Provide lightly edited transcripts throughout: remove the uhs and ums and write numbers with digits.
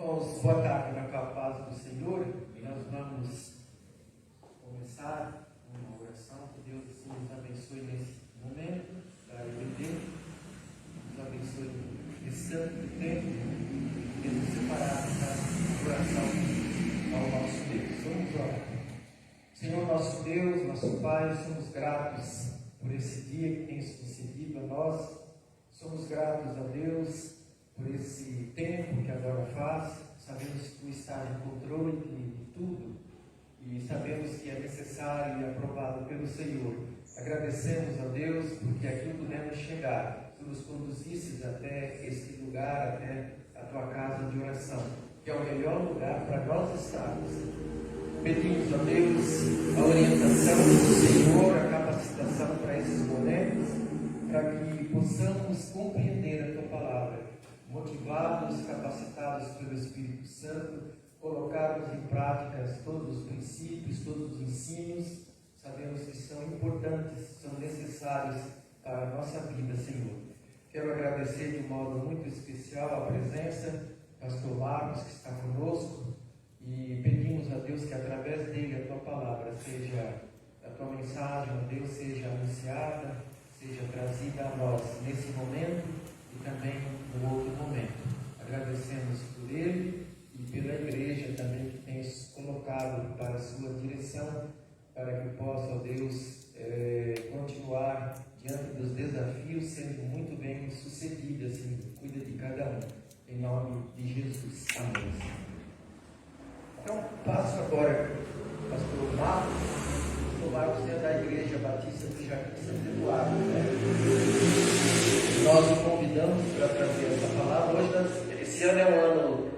Irmãos, boa tarde na paz do Senhor. E nós vamos começar uma oração. Que Deus assim, nos abençoe nesse momento da EBD, nos abençoe nesse santo tempo e nos separar da oração ao nosso Deus. Vamos orar. Senhor nosso Deus, nosso Pai, somos gratos por esse dia que tem se concedido a nós. Somos gratos a Deus por esse tempo que agora faz. Sabemos que tu estás em controle de tudo e sabemos que é necessário e aprovado pelo Senhor. Agradecemos a Deus porque aqui pudemos chegar. Tu nos conduzistes até este lugar, até a tua casa de oração, que é o melhor lugar para nós estarmos. Pedimos a Deus a orientação do Senhor, a capacitação para esses momentos, para que possamos compreender a tua palavra, motivados, capacitados pelo Espírito Santo, colocarmos em prática todos os princípios, todos os ensinos. Sabemos que são importantes, são necessários para a nossa vida, Senhor. Quero agradecer de um modo muito especial a presença do pastor Marcos, que está conosco, e pedimos a Deus que através dele a tua palavra seja, a tua mensagem, ó Deus, seja anunciada, seja trazida a nós nesse momento e também no outro momento. Agradecemos por ele e pela igreja também que tens colocado para a sua direção, para que possa, ó Deus, continuar diante dos desafios, sendo muito bem sucedida, assim, cuida de cada um. Em nome de Jesus. Amém. Então, passo agora ao pastor Marcos. O pastor Marcos é da Igreja Batista do Jardim Santo Eduardo, né? Nós o convidamos para trazer essa palavra. Hoje, esse ano é um ano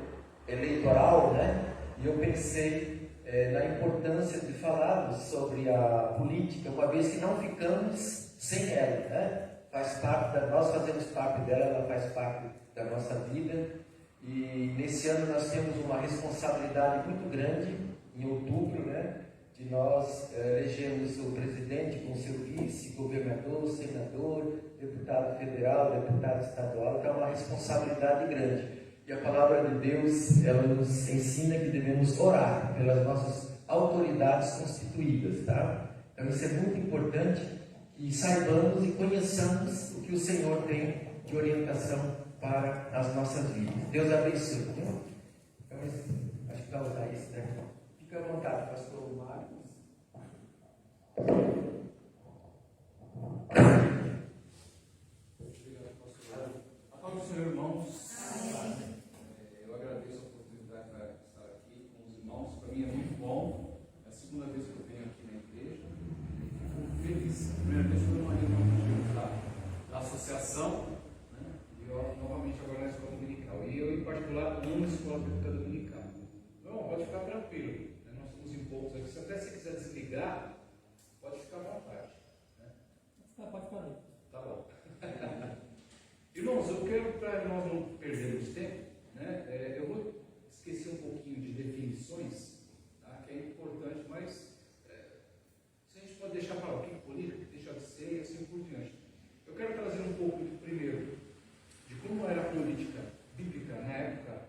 eleitoral, né? E eu pensei na importância de falarmos sobre a política, uma vez que não ficamos sem ela, né? Faz parte nós fazemos parte dela, ela faz parte da nossa vida. E nesse ano nós temos uma responsabilidade muito grande, em outubro, né? De nós elegermos o presidente com seu vice, governador, senador, deputado federal, deputado estadual. Então é uma responsabilidade grande. E a palavra de Deus, ela nos ensina que devemos orar pelas nossas autoridades constituídas, tá? Então isso é muito importante, que saibamos e conheçamos o que o Senhor tem de orientação para as nossas vidas. Deus abençoe. Então, acho que vai usar isso daqui. Fica à vontade, pastor Marcos. A paz do Senhor, irmãos. Eu agradeço a oportunidade de estar aqui com os irmãos. Para mim é muito bom. É a segunda vez que eu venho aqui na igreja. Fico feliz. A primeira vez foi uma reunião da associação. Novamente agora na escola dominical. E eu, em particular, amo a escola bíblica dominical. Então, pode ficar tranquilo. Né? Nós somos em poucos aqui. Se até você quiser desligar, pode ficar à vontade. Né? Pode ficar. Tá bom. Irmãos, eu quero, para nós não perdermos tempo, né? Eu vou esquecer um pouquinho de definições, tá? Que é importante, mas se a gente pode deixar para lá o que é política, o que deixa de ser e assim por diante. Eu quero trazer um pouco primeiro de como era a política bíblica na época,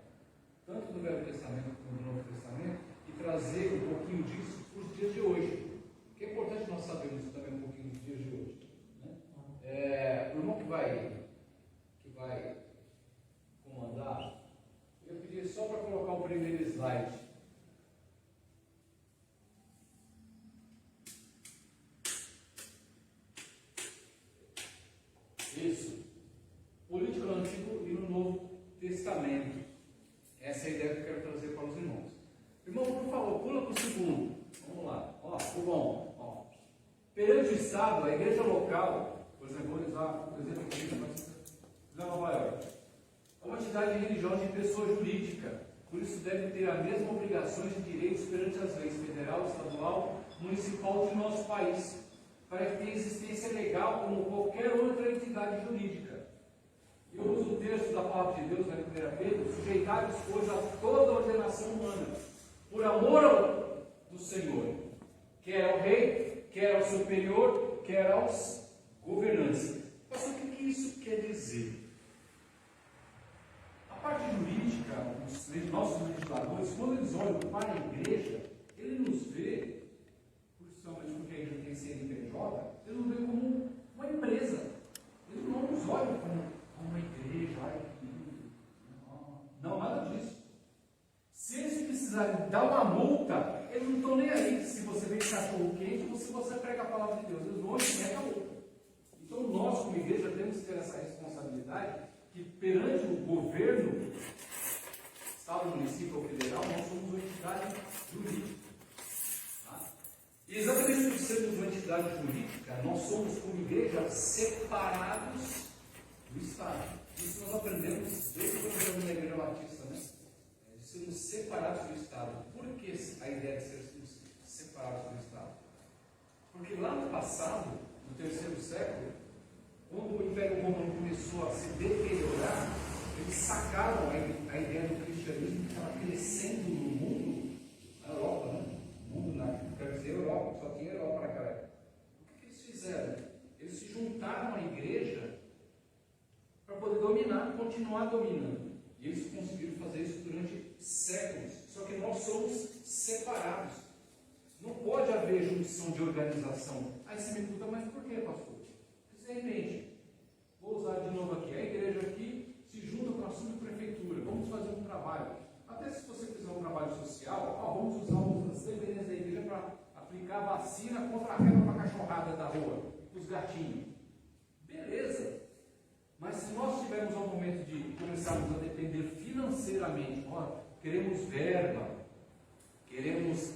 tanto do Velho Testamento como do Novo Testamento, e trazer um pouquinho disso para os dias de hoje. Porque é importante nós sabermos também um pouquinho dos dias de hoje. Né? O irmão que vai comandar, eu pedi só para colocar o primeiro slide. Isso. Política no Antigo e no Novo Testamento. Essa é a ideia que eu quero trazer para os irmãos. Irmão, por favor, pula para o segundo. Vamos lá. Ó, ficou bom. Ó. Perante o Estado, a igreja local, por exemplo, vou usar o exemplo de Nova York, é uma entidade religiosa de pessoa jurídica, por isso deve ter as mesmas obrigações e direitos perante as leis federal, estadual, municipal de nosso país, para que tenha existência legal como qualquer outra entidade jurídica. Eu uso o texto da palavra de Deus, na 1 Pedro, sujeitados, pois, a toda a ordenação humana, por amor do Senhor, quer ao rei, quer ao superior, quer aos governantes. Mas o que isso quer dizer? A parte jurídica, os dá uma multa, eles não estão nem aí se você vem de cachorro quente ou se você prega a palavra de Deus. Eles vão e pegam a multa. Então nós, como igreja, temos que ter essa responsabilidade que perante o governo, Estado, município ou federal, nós somos uma entidade jurídica. Tá? E exatamente por sermos uma entidade jurídica, nós somos, como igreja, separados do Estado. Isso nós aprendemos desde quando estamos na Igreja Batista, né? Sermos separados do Estado. Por que a ideia de sermos separados do Estado? Porque lá no passado, no terceiro século, quando o Império Romano começou a se deteriorar, eles sacaram a ideia do cristianismo que estava crescendo no mundo, na Europa, né? No mundo, quer dizer, Europa, só tinha Europa naquela época. O que eles fizeram? Eles se juntaram à igreja para poder dominar, continuar dominando. E eles conseguiram fazer isso durante séculos. Só que nós somos separados. Não pode haver junção de organização. Aí você me pergunta, mas por que, pastor? Simplesmente, vou usar de novo aqui. A igreja aqui se junta com a subprefeitura. Vamos fazer um trabalho. Até se você fizer um trabalho social, vamos usar as dependências da igreja para aplicar vacina contra a raiva para a cachorrada da rua, para os gatinhos. Beleza. Mas se nós tivermos um momento de começarmos a depender financeiramente, queremos verba, queremos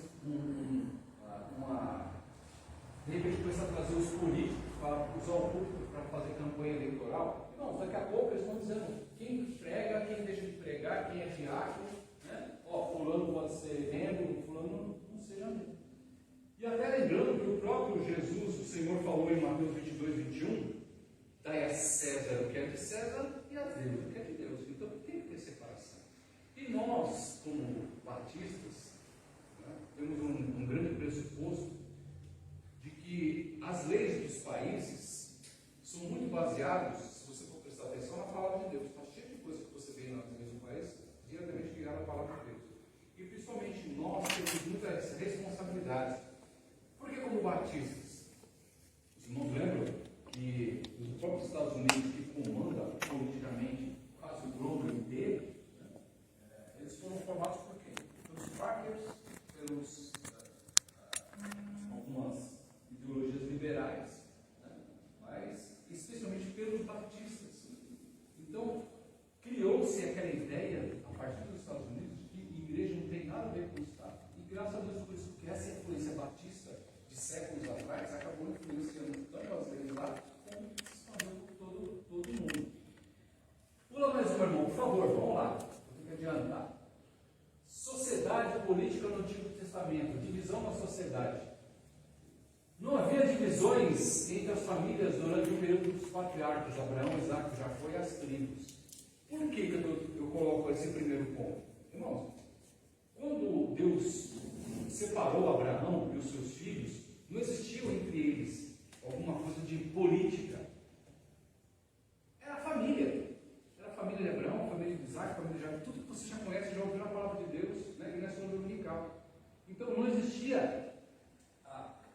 de repente começar a trazer os políticos para usar o público para fazer campanha eleitoral, não, daqui a pouco eles estão dizendo quem prega, quem deixa de pregar, quem é diácono, né? Fulano pode ser membro, fulano não seja membro. E até lembrando que o próprio Jesus, o Senhor falou em Mateus 22, 21, dai a César o que é de César e a Deus o que é de Deus. Então tem que ter separação. E nós, como batistas, né, temos um grande pressuposto de que as leis dos países são muito baseadas, se você for prestar atenção, na palavra de Deus. Está cheio de coisas que você vê nas leis do país diretamente ligada à palavra de Deus. E principalmente nós temos muitas responsabilidades. Porque como batistas, os irmãos lembram que os próprios Estados Unidos, que comanda politicamente quase o globo inteiro, né, eles foram formados por quê? Pelos Quakers, pelos algumas ideologias liberais, né, mas especialmente pelos batistas. Então, criou-se aquela ideia, a partir dos Estados Unidos, de que igreja não tem nada a ver com o Estado. E graças a Deus por isso, que essa influência batista de séculos atrás acabou influenciando tanto as leis lá, como se espalhou por todo mundo. Pula mais um, irmão, por favor, vamos lá. Vou ter que adiantar. Sociedade política no Antigo Testamento, divisão na sociedade. Não havia divisões entre as famílias durante o período dos patriarcas, Abraão, Isaac, Jacó e as tribos. Por que eu coloco esse primeiro ponto? Irmãos, quando Deus separou Abraão e os seus filhos, não existiu entre eles alguma coisa de política. Era a família. Era a família de Abraão, a família de Isaac, a família de Jacó. Tudo que você já conhece, já ouviu na palavra de Deus, na igreja dominical. Então não existia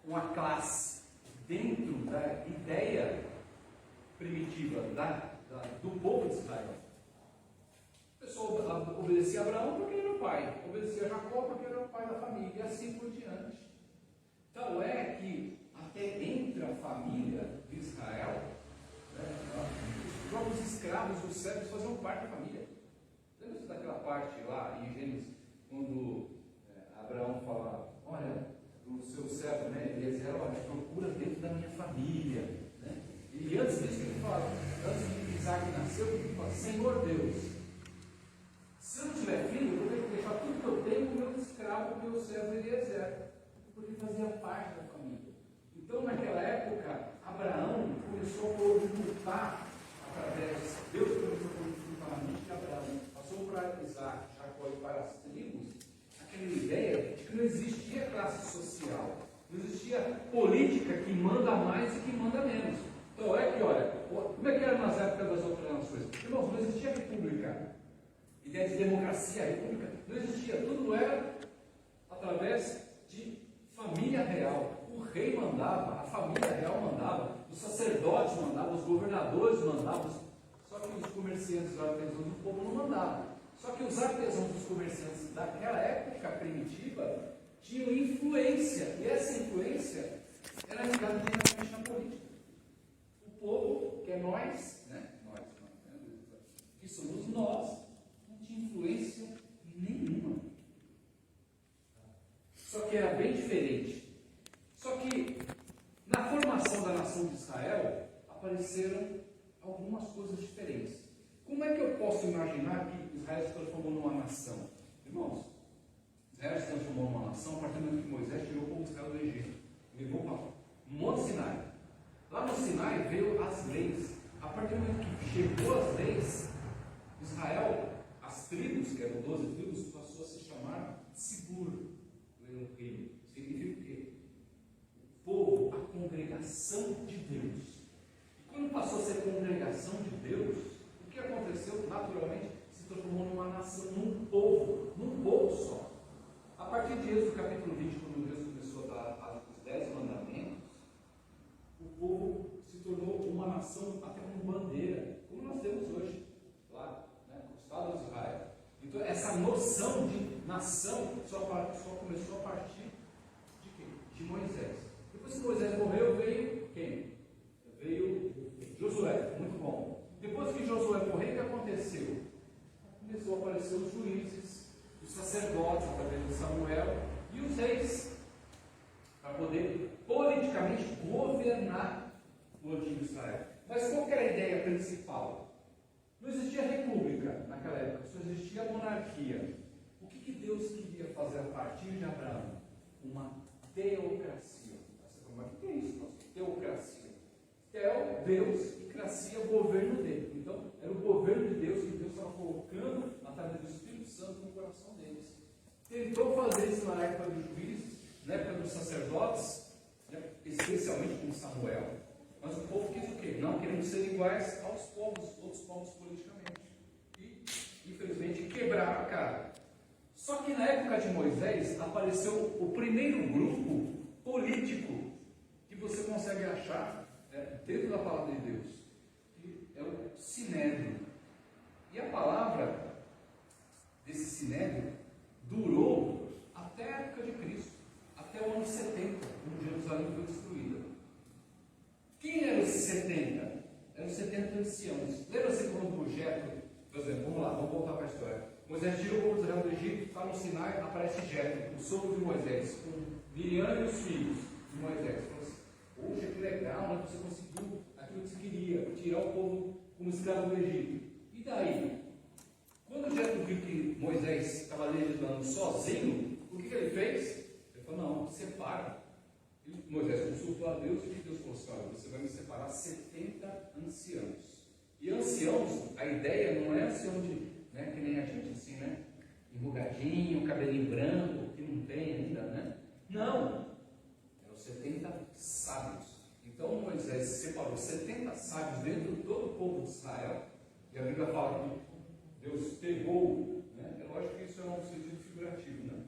uma classe dentro da ideia primitiva do povo de Israel. A pessoa obedecia a Abraão porque ele era o pai, obedecia a Jacó porque ele era o pai da família, e assim por diante. Então é que até entre a família de Israel, né, os próprios escravos, os servos faziam parte da família. Lembra-se daquela parte lá em Gênesis, quando Abraão fala, olha, o seu servo, né, Eliezer, olha, procura dentro da minha família, né? E antes disso ele fala, antes de Isaac nasceu, ele fala, Senhor Deus, se eu não tiver filho, eu vou ter que deixar tudo que eu tenho com o meu escravo, com o meu servo Eliezer, porque ele fazia parte da família. Então naquela época, Abraão começou a lutar através, Deus começou a lutar na mente de Abraão, passou para Isaac, Jacó e para as tribos, aquela ideia de que não existia classe social, não existia política que manda mais e que manda menos. Então é que, olha, como é que era nas épocas das outras nações? Irmãos, não existia república, ideia de democracia, república, não existia, tudo era através de família real. O rei mandava, a família real mandava, os sacerdotes mandavam, os governadores mandavam, só que os comerciantes, os artesãos do povo não mandavam. Só que os artesãos, os comerciantes daquela época primitiva, tinham influência, e essa influência era ligada diretamente na política. O povo, que é nós, né? Que somos nós, não tinha influência nenhuma. Só que era bem diferente. Só que na formação da nação de Israel apareceram algumas coisas diferentes. Como é que eu posso imaginar que Israel se transformou numa nação? Irmãos, Israel se transformou numa nação a partir do momento que Moisés tirou o povo de Israel do Egito. Levou para o Monte Sinai. Lá no Sinai veio as leis. A partir do momento que chegou as leis, Israel, as tribos, que eram 12 tribos, passou a se chamar Tzibur, do Elohim. Significa o quê? O povo, a congregação de Deus. E quando passou a ser congregação de Deus, o que aconteceu? Naturalmente, se transformou numa nação, num povo só. A partir de Êxodo capítulo 20, quando Deus começou a dar os 10 mandamentos, o povo se tornou uma nação até como bandeira, como nós temos hoje, lá, né, o Estado de Israel. Então, essa noção de nação só começou a partir de quem? De Moisés. Depois que Moisés morreu, veio quem? Veio Josué, muito bom. Depois que Josué morreu, o que aconteceu? Começou a aparecer os juízes, os sacerdotes, através de Samuel, e os reis, para poder politicamente governar o antigo Israel. Mas qual que era a ideia principal? Não existia república naquela época, só existia monarquia. O que Deus queria fazer a partir de Abraão? Uma teocracia. Você fala, mas o que é isso? Nossa, teocracia. Teo, Deus, e cracia, o governo dele. Então, era o governo de Deus que Deus estava colocando através do Espírito Santo no coração deles. Tentou fazer isso na época dos juízes, na época dos sacerdotes, né, especialmente com Samuel. Mas o povo quis o quê? Não queremos ser iguais aos povos, outros povos politicamente. E, infelizmente, quebraram a cara. Só que na época de Moisés apareceu o primeiro grupo político que você consegue achar dentro da palavra de Deus, que é o Sinédrio. E a palavra desse Sinédrio durou até a época de Cristo, até o ano 70, quando Jerusalém foi destruída. Quem eram os 70? Eram os 70 anciãos. Lembra-se quando Jetro, por exemplo, vamos lá, vamos voltar para a história. Moisés tira o povo de Israel do Egito, está no Sinai, aparece Jetro, o sogro de Moisés, com Miriam e os filhos de Moisés. Fala assim, poxa, que legal, né? Você conseguiu aquilo que você queria, tirar o povo como escravo do Egito. E daí? Quando Jetro viu que Moisés estava legislando sozinho, o que ele fez? Ele falou, não, separa. E Moisés consultou a Deus e Deus falou assim, olha, você vai me separar 70 anciãos. E anciãos, a ideia não é ancião de, né, que nem a gente assim, né? Enrugadinho, cabelinho branco, que não tem ainda, né? Não! Eram 70 sábios. Então Moisés separou 70 sábios dentro de todo o povo de Israel. E a Bíblia fala que Deus pegou, né? É lógico que isso é um sentido figurativo, né?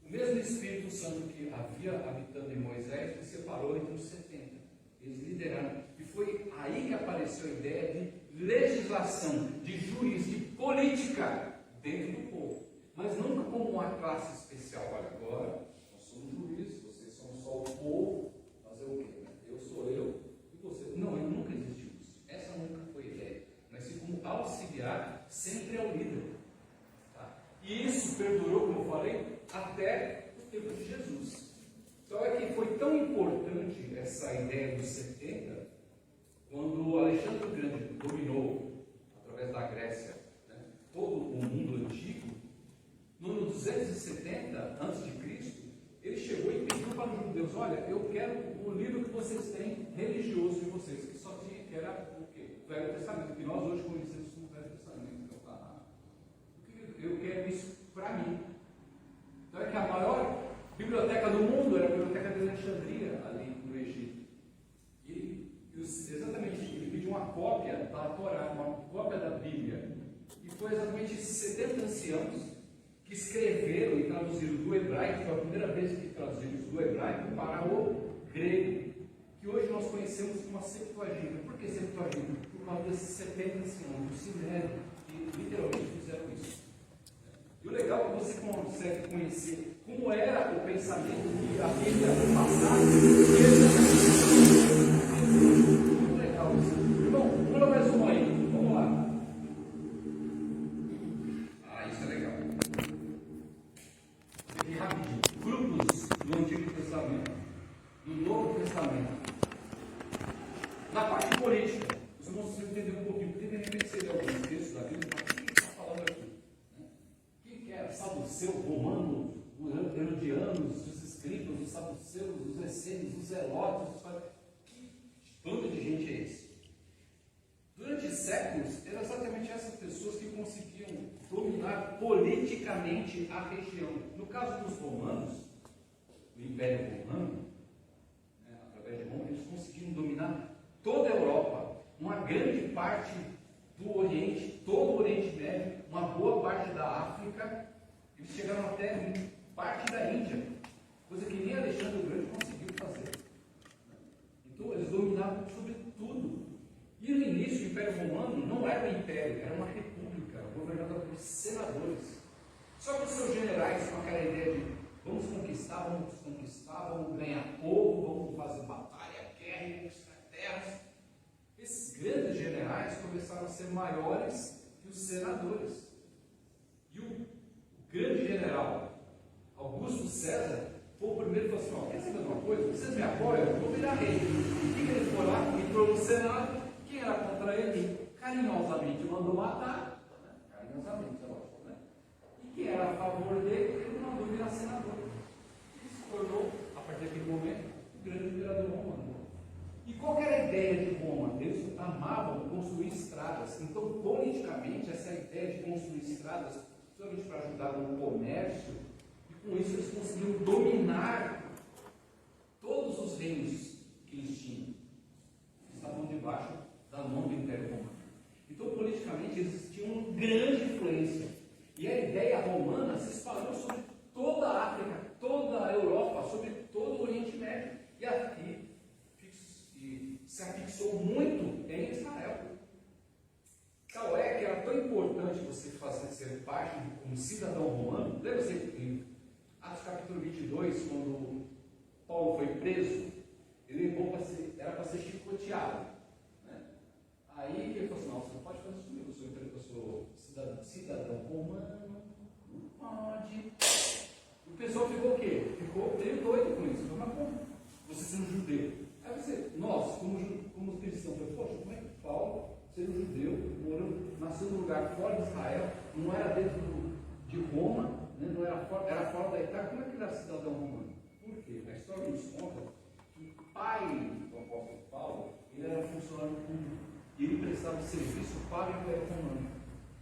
O mesmo Espírito Santo que havia habitando em Moisés, ele separou entre os 70. Eles lideraram. E foi aí que apareceu a ideia de legislação, de juiz, de política dentro do povo. Mas nunca como uma classe especial. Olha, agora nós somos juízes, vocês são só o povo. Fazer o quê? Eu sou eu e você. Não, nunca existiu isso. Essa nunca foi a ideia. Mas sim como auxiliar sempre ao líder. Tá? E isso perdurou, como eu falei, até o tempo de Jesus. Então é que foi tão importante essa ideia dos 70, quando Alexandre o Grande dominou, através da Grécia, né, todo o mundo antigo. No ano 270 a.C., ele chegou e pediu para os judeus, olha, eu quero o livro que vocês têm religioso de vocês, que só tinha, que era o quê? O Velho Testamento, que nós hoje conhecemos como Velho Testamento. Então, eu quero isso para mim. Então é que a maior biblioteca do mundo era a biblioteca de Alexandria, ali no Egito. E exatamente, ele pediu uma cópia da Torá, uma cópia da Bíblia. E foi exatamente esses 70 anciãos que escreveram e traduziram do hebraico, foi a primeira vez que traduzimos do hebraico para o grego, que hoje nós conhecemos como a Septuaginta. Por que Septuaginta? Por causa desses 70 anciãos do Sinédrio, que literalmente fizeram isso. E o legal é que você consegue conhecer como era o pensamento que havia no passado. Muito legal isso. Irmão, pula mais uma aí. Vamos lá. Isso é legal. Aqui rapidinho. Grupos do Antigo Testamento, do Novo Testamento. Na parte política, os irmãos precisam entender um pouquinho, porque de repente você lê alguns textos da Bíblia, mas o que está falando aqui? Quem era saduceu, romano, os herodianos, os escribas, os saduceus, os essênios, os zelotes, que bando de gente é esse? Durante séculos, eram exatamente essas pessoas que conseguiam dominar politicamente a região. No caso dos romanos, do Império Romano, através de Roma, eles conseguiram dominar toda a Europa, uma grande parte do Oriente, todo o Oriente Médio, uma boa parte da África. Eles chegaram até parte da Índia, coisa que nem Alexandre o Grande conseguiu fazer. Então, eles dominavam sobre tudo. E no início, o Império Romano não era um império, era uma república, governada por senadores. Só que os seus generais, com aquela ideia de vamos conquistar, vamos ganhar povo, vamos fazer batalha, guerra e conquistar terras. Esses grandes generais começaram a ser maiores que os senadores. E o grande general Augusto César foi o primeiro que falou assim: quer saber uma coisa? Vocês me apoiam? Eu vou virar rei. O que ele foi lá? Entrou no Senado. Quem era contra ele? Carinhosamente mandou matar. Carinhosamente, é lógico, né? E quem era a favor dele, ele mandou virar senador. Ele se tornou, a partir daquele momento, o grande imperador romano. E qual era a ideia de Roma? Eles amavam construir estradas. Então, politicamente, essa ideia de construir estradas, principalmente para ajudar no comércio, e com isso eles conseguiram dominar todos os reinos que eles tinham. Estavam debaixo da mão do Império Romano. Então, politicamente, eles tinham uma grande influência. E a ideia romana se espalhou sobre toda a África, toda a Europa, sobre todo o Oriente Médio. E aqui se afixou muito em Israel. Tal é que era tão importante você ser parte como cidadão romano. Lembra-se em Atos capítulo 22, quando Paulo foi preso, ele era para ser chicoteado. Aí ele falou assim: não, você não pode fazer isso comigo, eu sou cidadão romano, não pode. O pessoal ficou o quê? Ficou meio doido com isso. Mas como? Você sendo judeu. Aí nós, como cristãos, poxa, como é que Paulo, sendo judeu, nasceu num lugar fora de Israel, não era dentro de Roma, né, não era fora da Itália, como é que ele era cidadão romano? Por quê? A história nos conta que o pai do apóstolo Paulo, ele era funcionário público. E ele prestava serviço para o Império Romano.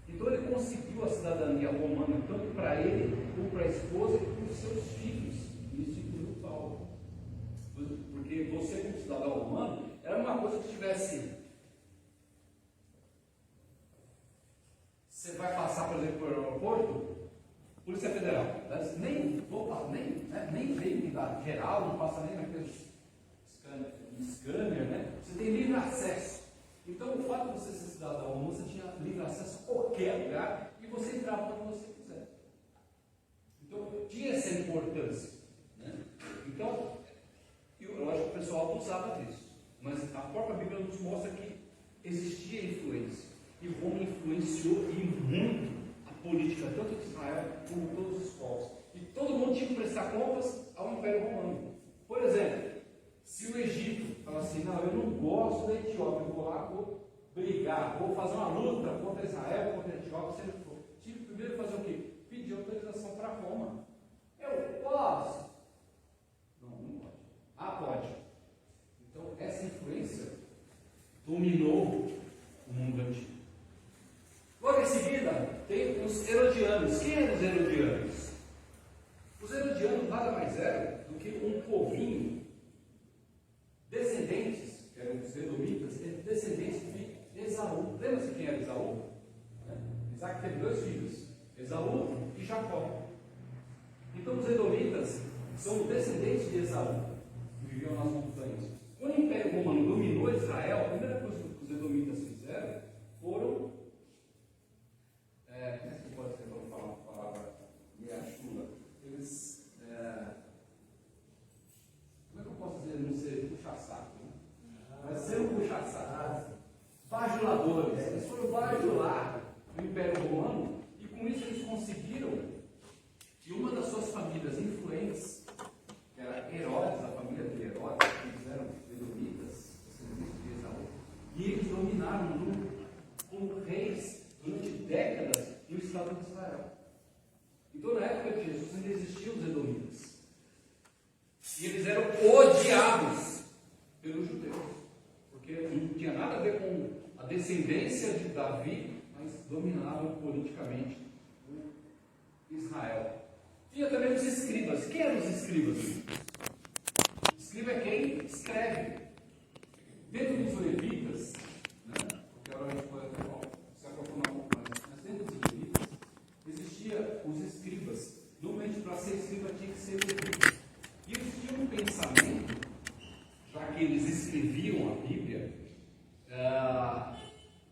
Então ele conseguiu a cidadania romana, tanto para ele, como para a esposa e para os seus filhos. Isso incluiu Paulo. Porque você, como cidadão romano, era uma coisa que tivesse. Você vai passar, por exemplo, pelo aeroporto, Polícia Federal. Nem veio unidade geral, não passa nem naqueles scanner, né? Você tem livre acesso. Então, o fato de você ser cidadão romano, você tinha livre acesso a qualquer lugar e você entrava onde você quiser. Então, tinha essa importância. Né? Então, eu acho que o pessoal abusava disso. Mas a própria Bíblia nos mostra que existia influência. E Roma influenciou muito a política, tanto de Israel como de todos os povos. E todo mundo tinha que prestar contas ao Império Romano. Por exemplo, se o Egito fala assim: não, eu não gosto da Etiópia, eu vou lá, vou brigar, vou fazer uma luta contra Israel, contra a Etiópia, seja o que for. Tive primeiro fazer o quê? Pedir autorização para Roma. Eu posso? Não pode. Ah, pode. Então, essa influência dominou o mundo antigo. Logo em seguida, tem os herodianos. Quem eram os herodianos? Os herodianos nada mais eram do que um povinho descendentes, que eram os edomitas, descendentes de Esaú. Lembra-se quem era Esaú? Isaac teve 2 filhos, Esaú e Jacó. Então os edomitas são descendentes de Esaú, que viviam nas montanhas. Quando o Império Romano dominou Israel, a primeira coisa que os edomitas fizeram foram. Como é que pode ser para falar uma palavra? imperadores, eles foram bajular o Império Romano, e com isso eles conseguiram que uma das suas famílias influentes, que era Herodes, a família de Herodes, que eles eram edomitas, descendentes de Esaú, e eles dominaram o mundo como reis durante décadas no Estado de Israel. Então, na época de Jesus, ainda existiam os edomitas. E eles eram odiados pelos judeus, porque não tinha nada a ver com a descendência de Davi, mas dominavam politicamente Israel. Tinha também os escribas. Quem eram os escribas? Escriba é quem escreve. Dentro dos levitas, né? Porque agora a gente pode até se aprofundar um pouco mais, mas dentro dos levitas existia os escribas. Normalmente, para ser escriba tinha que ser levita. E eles tinham um pensamento, já que eles escreviam a Bíblia,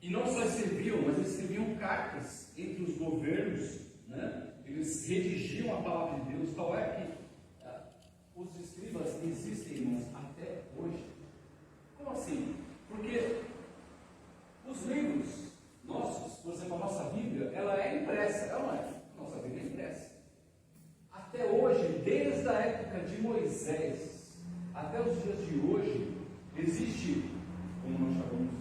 e não só escreviam, mas escreviam cartas entre os governos, né? Eles redigiam a palavra de Deus, tal é que os escribas existem, irmãos, até hoje. Como assim? Porque os livros nossos, por exemplo, a nossa Bíblia, ela é impressa, ela não é? A nossa Bíblia é impressa. Até hoje, desde a época de Moisés até os dias de hoje, existe, como nós chamamos,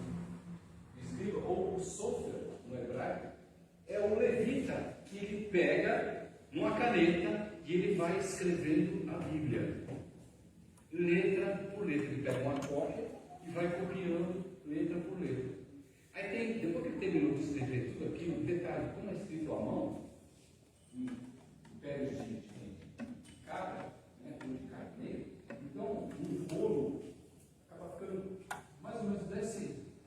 escriba, ou o sofer, no hebraico, é o levita que ele pega uma caneta e ele vai escrevendo a Bíblia, letra por letra. Ele pega uma cópia e vai copiando letra por letra. Aí tem, depois que ele terminou de escrever tudo aquilo, detalhe, como é escrito à mão, em pés de cabra, né, de carneiro, então um rolo acaba ficando mais ou menos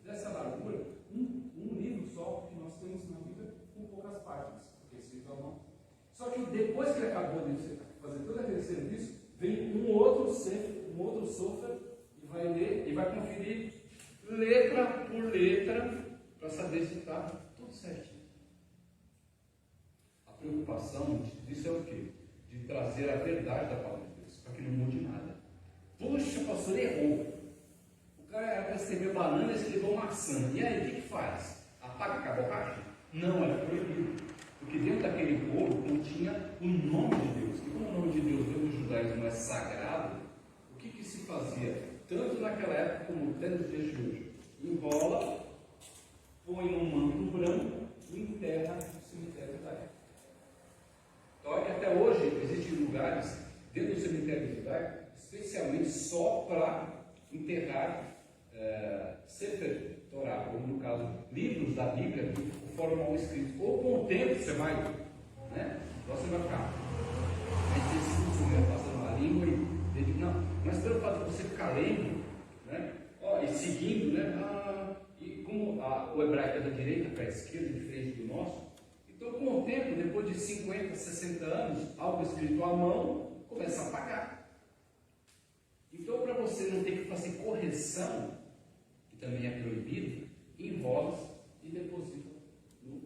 dessa largura, um livro só que nós temos na Bíblia com poucas páginas, porque é escrito à mão. Só que depois que ele acabou de fazer todo aquele serviço, vem um outro software e vai ler e vai conferir letra por letra para saber se está tudo certinho. A preocupação disso é o quê? De trazer a verdade da palavra de Deus, para que não mude nada. Puxa, pastor, errou. O cara era para escrever banana e escreveu maçã. E aí, o que faz? Apaga a cabocagem? Não, era proibido. Porque dentro daquele rolo continha o nome de Deus. E como o nome de Deus dentro do judaísmo é sagrado, o que se fazia? Tanto naquela época como até nos dias de hoje. Enrola, põe num manto branco e enterra no cemitério judaico. Então é que até hoje existem lugares dentro do cemitério judaico, especialmente só para enterrar Sefer Torá, ou no caso, livros da Bíblia que foram mal escritos. Ou com o tempo você vai, né? Você vai ficar. Passando a língua e não, mas pelo fato de você ficar lendo, né? E seguindo, né? E como o hebraico é da direita para a esquerda, diferente do nosso, então com o tempo, depois de 50, 60 anos, algo escrito à mão começa a apagar. Então, para você não ter que fazer correção, que também é proibido, enrola e deposita no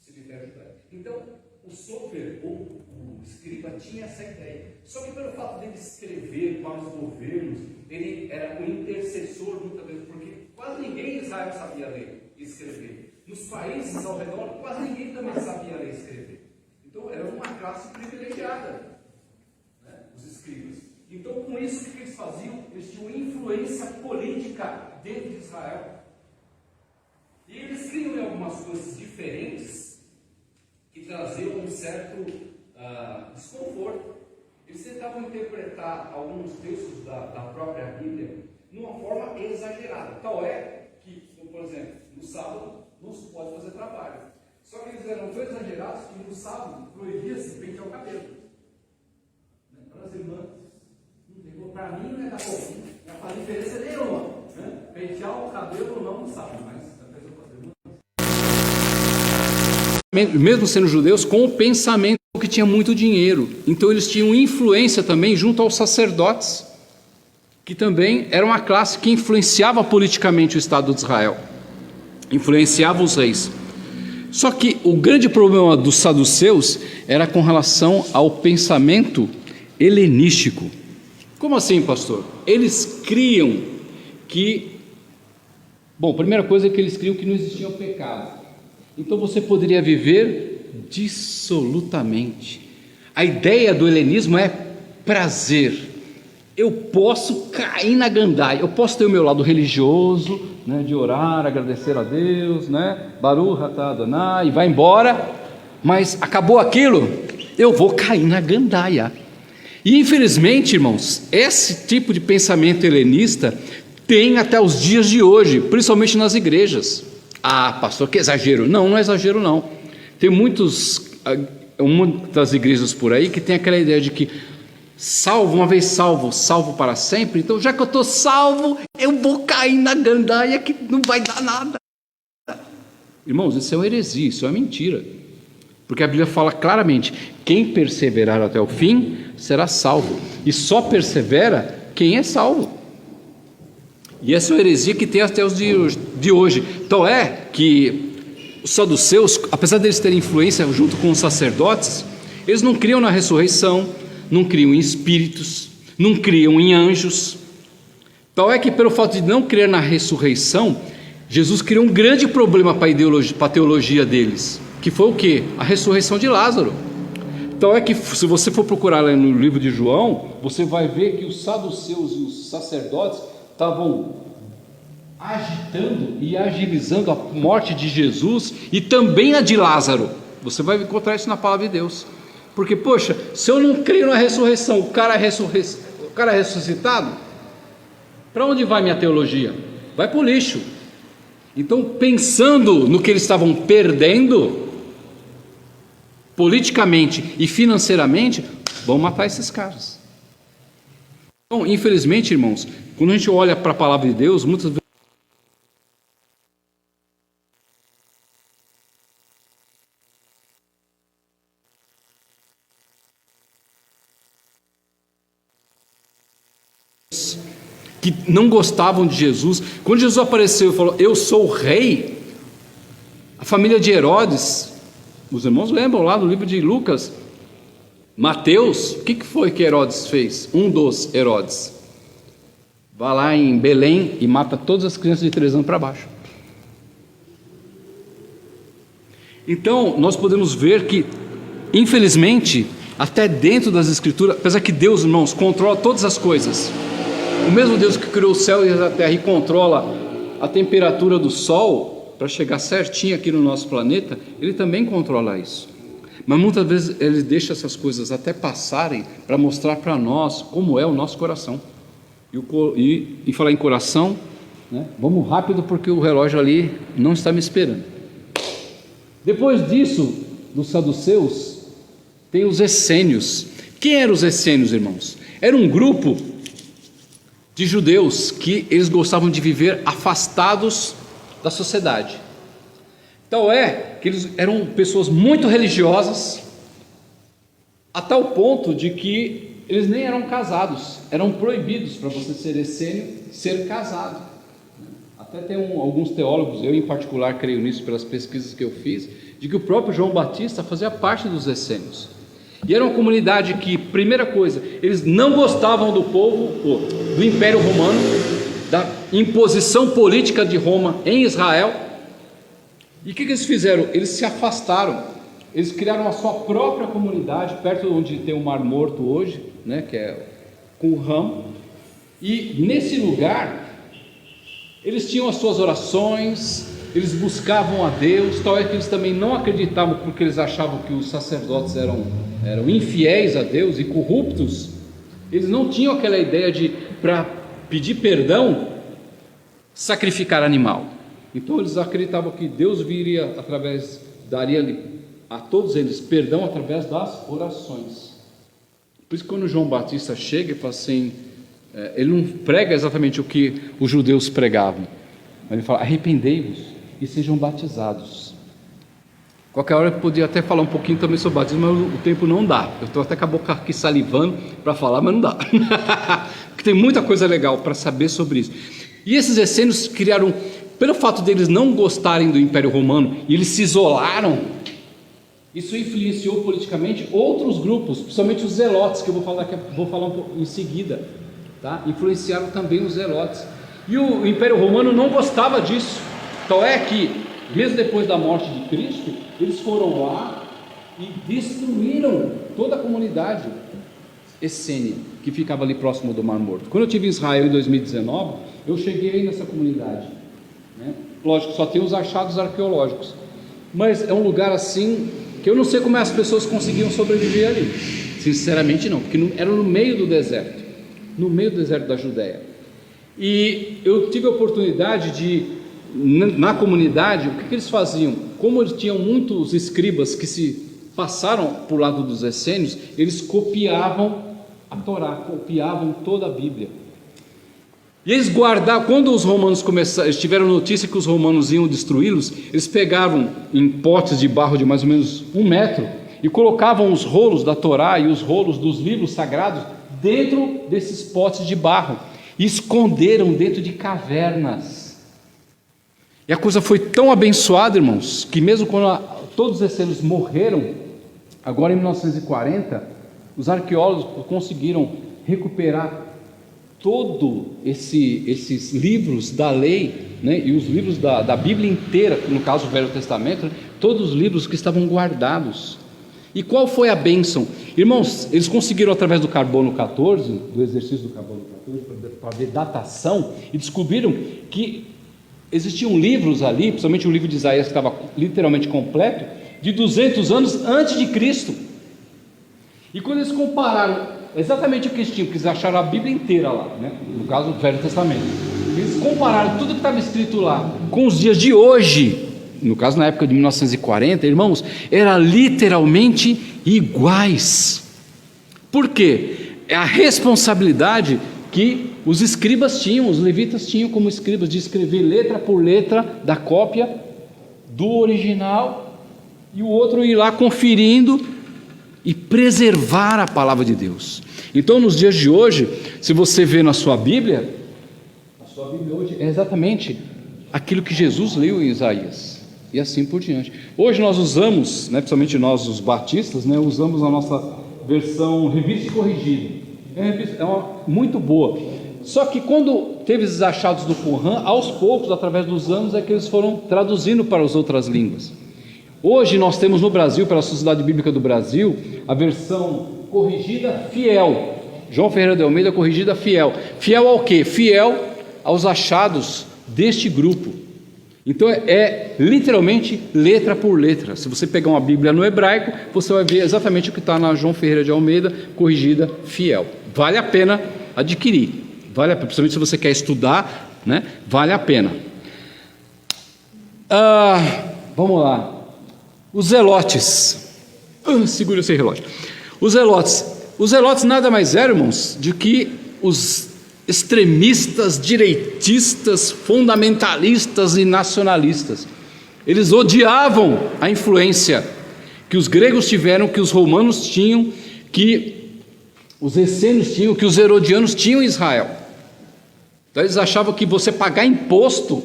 cemitério judaico. Então, o sofer ou o escriba tinha essa ideia. Só que pelo fato dele escrever para os governos, ele era o intercessor muitas vezes, porque quase ninguém em Israel sabia ler e escrever. Nos países ao redor, quase ninguém também sabia ler e escrever. Então, era uma classe privilegiada, né, os escribas. Então, com isso, o que eles faziam? Eles tinham influência política dentro de Israel. E eles criam algumas coisas diferentes que traziam um certo desconforto. Eles tentavam interpretar alguns textos da própria Bíblia de uma forma exagerada. Tal é que, por exemplo, no sábado não se pode fazer trabalho. Só que eles eram tão exagerados que no sábado proibia-se pentear o cabelo. Para as irmãs, para mim não é da cor, não faz diferença nenhuma. Né? Pentear o cabelo não no sábado, mas mesmo sendo judeus, com o pensamento que tinha muito dinheiro. Então eles tinham influência também junto aos sacerdotes, que também era uma classe que influenciava politicamente o Estado de Israel, influenciava os reis. Só que o grande problema dos saduceus era com relação ao pensamento helenístico. Como assim, pastor? Eles criam que Bom, a primeira coisa é que eles criam que não existia o pecado. Então você poderia viver dissolutamente. A ideia do helenismo é prazer. Eu posso cair na gandaia, eu posso ter o meu lado religioso, né, de orar, agradecer a Deus, né, Baruch atah Adonai, e vai embora, mas acabou aquilo, eu vou cair na gandaia. E infelizmente, irmãos, esse tipo de pensamento helenista tem até os dias de hoje, principalmente nas igrejas. Ah, pastor, que exagero. Não, não é exagero não. Tem muitas igrejas por aí que tem aquela ideia de que salvo, uma vez salvo, salvo para sempre. Então já que eu estou salvo, eu vou cair na gandaia que não vai dar nada. Irmãos, isso é uma heresia, isso é uma mentira. Porque a Bíblia fala claramente, quem perseverar até o fim será salvo. E só persevera quem é salvo. E essa é uma heresia que tem até os dias de hoje. Então é que os saduceus, apesar deles terem influência junto com os sacerdotes, eles não criam na ressurreição, não criam em espíritos, não criam em anjos. Então é que pelo fato de não crer na ressurreição, Jesus criou um grande problema para a teologia deles, que foi o quê? A ressurreição de Lázaro. Então é que se você for procurar lá no livro de João, você vai ver que os saduceus e os sacerdotes estavam agitando e agilizando a morte de Jesus e também a de Lázaro. Você vai encontrar isso na palavra de Deus. Porque, poxa, se eu não creio na ressurreição, o cara é ressuscitado, para onde vai minha teologia? Vai para o lixo. Então, pensando no que eles estavam perdendo, politicamente e financeiramente, vão matar esses caras. Então, infelizmente, irmãos, quando a gente olha para a palavra de Deus, muitas vezes que não gostavam de Jesus. Quando Jesus apareceu e falou, eu sou o rei, a família de Herodes, os irmãos lembram lá no livro de Lucas, Mateus, o que foi que Herodes fez? Um dos Herodes vai lá em Belém e mata todas as crianças de 3 anos para baixo. Então nós podemos ver que, infelizmente, até dentro das escrituras, apesar que Deus, irmãos, controla todas as coisas, o mesmo Deus que criou o céu e a terra e controla a temperatura do sol para chegar certinho aqui no nosso planeta, Ele também controla isso. Mas muitas vezes Ele deixa essas coisas até passarem para mostrar para nós como é o nosso coração. E falar em coração, né? Vamos rápido porque o relógio ali não está me esperando. Depois disso, dos saduceus, tem os essênios. Quem eram os essênios, irmãos? Era um grupo de judeus que eles gostavam de viver afastados da sociedade. Então que eles eram pessoas muito religiosas, a tal ponto de que eles nem eram casados, eram proibidos para você ser essênio, ser casado. Até tem alguns teólogos, eu em particular creio nisso pelas pesquisas que eu fiz, de que o próprio João Batista fazia parte dos essênios. E era uma comunidade que, primeira coisa, eles não gostavam do povo, do Império Romano, da imposição política de Roma em Israel. E o que eles fizeram? Eles se afastaram, eles criaram a sua própria comunidade, perto onde tem o Mar Morto hoje, né, que é Qumran, e nesse lugar, eles tinham as suas orações, eles buscavam a Deus, tal é que eles também não acreditavam, porque eles achavam que os sacerdotes eram infiéis a Deus e corruptos. Eles não tinham aquela ideia de, para pedir perdão, sacrificar animal. Então eles acreditavam que Deus daria a todos eles perdão através das orações. Por isso que quando João Batista chega e fala assim, ele não prega exatamente o que os judeus pregavam, mas ele fala, arrependei-vos e sejam batizados. Qualquer hora eu podia até falar um pouquinho também sobre batismo, mas o tempo não dá. Eu estou até com a boca aqui salivando para falar, mas não dá. Porque tem muita coisa legal para saber sobre isso. E esses essênios criaram, pelo fato deles não gostarem do Império Romano, e eles se isolaram, isso influenciou politicamente outros grupos, principalmente os zelotes, que eu vou falar em seguida, tá? Influenciaram também os zelotes. E o Império Romano não gostava disso. Então é que, mesmo depois da morte de Cristo, eles foram lá e destruíram toda a comunidade essênia que ficava ali próximo do Mar Morto. Quando eu estive em Israel em 2019, eu cheguei aí nessa comunidade, né? Lógico, só tem os achados arqueológicos, mas é um lugar assim que eu não sei como as pessoas conseguiam sobreviver ali. Sinceramente não, porque era no meio do deserto, no meio do deserto da Judéia. E eu tive a oportunidade de, na comunidade, o que eles faziam? Como eles tinham muitos escribas que se passaram por lado dos essênios, eles copiavam a Torá, copiavam toda a Bíblia. E eles guardavam, quando os romanos começaram, eles tiveram notícia que os romanos iam destruí-los, eles pegavam em potes de barro de mais ou menos 1 metro e colocavam os rolos da Torá e os rolos dos livros sagrados dentro desses potes de barro e esconderam dentro de cavernas. E a coisa foi tão abençoada, irmãos, que mesmo quando todos os essênios morreram, agora em 1940, os arqueólogos conseguiram recuperar todos esses livros da lei, né, e os livros da Bíblia inteira, no caso o Velho Testamento, né, todos os livros que estavam guardados. E qual foi a bênção? Irmãos, eles conseguiram através do carbono 14, do exercício do carbono 14, para ver datação, e descobriram que existiam livros ali, principalmente o livro de Isaías, que estava literalmente completo, de 200 anos antes de Cristo. E quando eles compararam exatamente o que eles tinham, porque eles acharam a Bíblia inteira lá, né? No caso do Velho Testamento, eles compararam tudo que estava escrito lá com os dias de hoje, no caso na época de 1940, irmãos, era literalmente iguais. Por quê? É a responsabilidade que os escribas tinham, os levitas tinham como escribas, de escrever letra por letra da cópia do original, e o outro ir lá conferindo e preservar a palavra de Deus. Então, nos dias de hoje, se você vê na sua Bíblia, a sua Bíblia hoje é exatamente aquilo que Jesus leu em Isaías, e assim por diante. Hoje nós usamos, né, principalmente nós os batistas, né, usamos a nossa versão revista e corrigida. Muito boa. Só que quando teve esses achados do Qumran, aos poucos, através dos anos, é que eles foram traduzindo para as outras línguas. Hoje nós temos no Brasil, pela Sociedade Bíblica do Brasil, a versão corrigida fiel. João Ferreira de Almeida, corrigida fiel. Fiel ao quê? Fiel aos achados deste grupo. Então é literalmente letra por letra. Se você pegar uma Bíblia no hebraico, você vai ver exatamente o que está na João Ferreira de Almeida, corrigida fiel. Vale a pena adquirir. Vale a pena, principalmente se você quer estudar, né? Vale a pena. Vamos lá. Os zelotes, segura esse relógio. Os zelotes nada mais eram, irmãos, do que os extremistas, direitistas, fundamentalistas e nacionalistas. Eles odiavam a influência que os gregos tiveram, que os romanos tinham, que os essênios tinham, que os herodianos tinham em Israel. Então eles achavam que você pagar imposto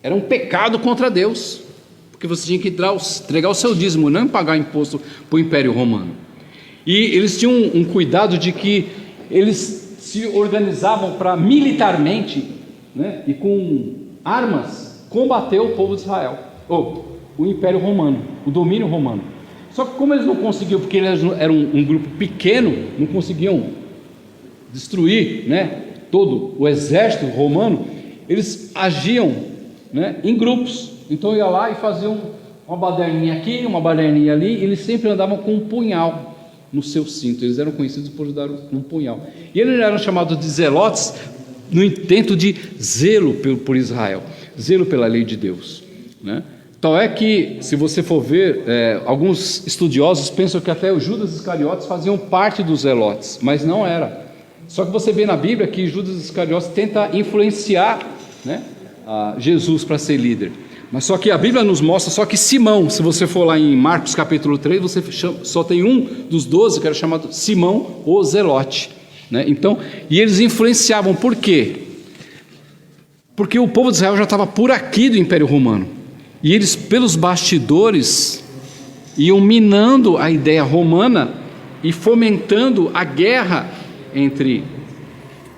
era um pecado contra Deus, porque você tinha que entregar o seu dízimo, não pagar imposto para o Império Romano. E eles tinham um cuidado de que eles se organizavam para militarmente, né, e com armas combater o povo de Israel, ou o Império Romano, o domínio romano. Só que como eles não conseguiam, porque eles eram um grupo pequeno, não conseguiam destruir, né, todo o exército romano, eles agiam, né, em grupos. Então ia lá e faziam uma baderninha aqui, uma baderninha ali, e eles sempre andavam com um punhal no seu cinto. Eles eram conhecidos por usar um punhal. E eles eram chamados de zelotes no intento de zelo por Israel, zelo pela lei de Deus, né? Então é que, se você for ver, alguns estudiosos pensam que até os Judas Iscariotes faziam parte dos zelotes, mas não era. Só que você vê na Bíblia que Judas Iscariotes tenta influenciar, né, Jesus para ser líder. Mas só que a Bíblia nos mostra só que Simão, se você for lá em Marcos capítulo 3, você só tem um dos 12 que era chamado Simão o Zelote, né? Então, e eles influenciavam, por quê? Porque o povo de Israel já estava por aqui do Império Romano, e eles pelos bastidores iam minando a ideia romana e fomentando a guerra entre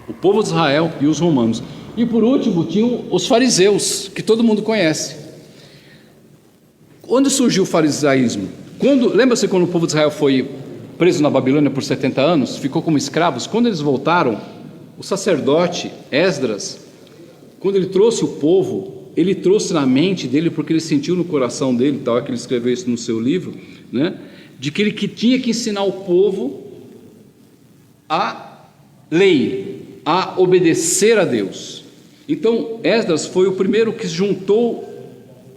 o povo de Israel e os romanos. E por último, tinham os fariseus, que todo mundo conhece. Onde surgiu o farisaísmo? Lembra-se quando o povo de Israel foi preso na Babilônia por 70 anos, ficou como escravos? Quando eles voltaram, o sacerdote Esdras, quando ele trouxe o povo, ele trouxe na mente dele, porque ele sentiu no coração dele, tal é que ele escreveu isso no seu livro, né, de que ele tinha que ensinar o povo a lei, a obedecer a Deus. Então Esdras foi o primeiro que juntou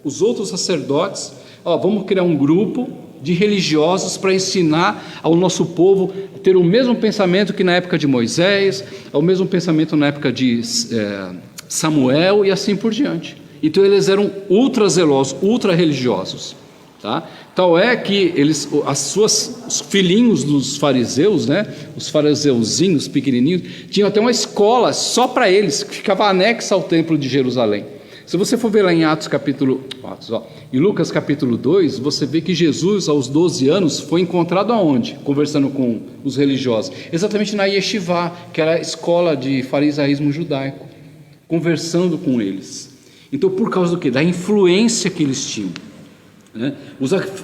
os outros sacerdotes. Vamos criar um grupo de religiosos para ensinar ao nosso povo a ter o mesmo pensamento que na época de Moisés, o mesmo pensamento na época de Samuel e assim por diante. Então eles eram ultra zelosos, ultra religiosos, tá? Tal é que os filhinhos dos fariseus, né, os fariseuzinhos pequenininhos, tinham até uma escola só para eles, que ficava anexa ao templo de Jerusalém. Se você for ver lá em em Lucas capítulo 2, você vê que Jesus, aos 12 anos, foi encontrado aonde? Conversando com os religiosos. Exatamente na Yeshivá, que era a escola de farisaísmo judaico, conversando com eles. Então, por causa do quê? Da influência que eles tinham, né?